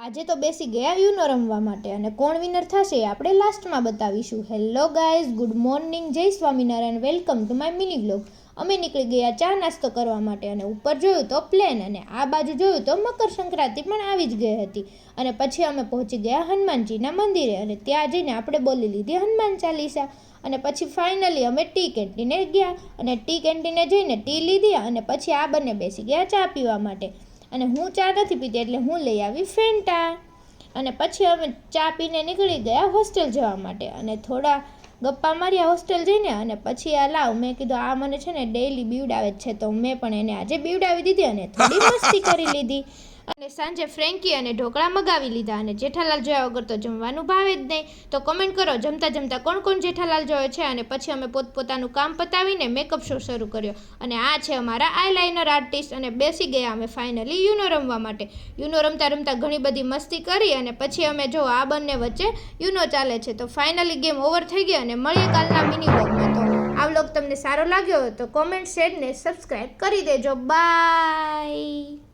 આજે તો બેસી ગયા યુનો રમવા માટે અને કોણ વિનર થશે એ આપણે લાસ્ટમાં બતાવીશું. હેલો ગાઈઝ, ગુડ મોર્નિંગ, જય Swaminarayan, welcome to my mini vlog. અમે નીકળી ગયા ચા નાસ્તો કરવા માટે અને ઉપર જોયું તો પ્લેન અને આ બાજુ જોયું તો મકર સંક્રાંતિ પણ આવી જ ગઈ હતી. અને પછી અમે પહોંચી ગયા હનુમાનજીના મંદિરે અને ત્યાં જઈને આપણે બોલી લીધી હનુમાન ચાલીસા. અને પછી ફાઇનલી અમે ટી કેન્ટીને ગયા અને ટી કેન્ટીને જઈને ટી લીધી અને પછી આ બંને બેસી ગયા ચા પીવા માટે. અને હું ચા નથી પીતી એટલે હું લઈ આવી ફેન્ટા. અને પછી અમે ચા પીને નીકળી ગયા હોસ્ટેલ જવા માટે અને થોડા ગપ્પા માર્યા હોસ્ટેલ જઈને. અને પછી આ લાવ મેં કીધું આ મને છે ને ડેઈલી બીવડાવે જ છે તો મેં પણ એને આજે બીવડાવી દીધી અને થોડી મસ્તી કરી લીધી. અને સાંજે ફ્રેન્કી અને ઢોકળા મગાવી લીધા અને જેઠાલાલ જોયા વગર તો જમવાનું ભાવે જ નહીં. તો કમેન્ટ કરો જમતા જમતા કોણ કોણ જેઠાલાલ જોયો છે. અને પછી અમે પોતપોતાનું કામ પતાવીને મેકઅપ શો શરૂ કર્યો. અને આ છે અમારા આઈલાઇનર આર્ટિસ્ટ અને બેસી ગયા અમે ફાઇનલી યુનો રમવા માટે. યુનો રમતા રમતા ઘણી બધી મસ્તી કરી અને પછી અમે જો આ બંને વચ્ચે યુનો ચાલે છે. તો ફાઇનલી ગેમ ઓવર થઈ ગઈ અને મળીએ કાલના મિની વ્લોગમાં. તો આ વ્લોગ તમને સારો લાગ્યો હોય તો કોમેન્ટ, શેર ને સબસ્ક્રાઈબ કરી દેજો. બાય.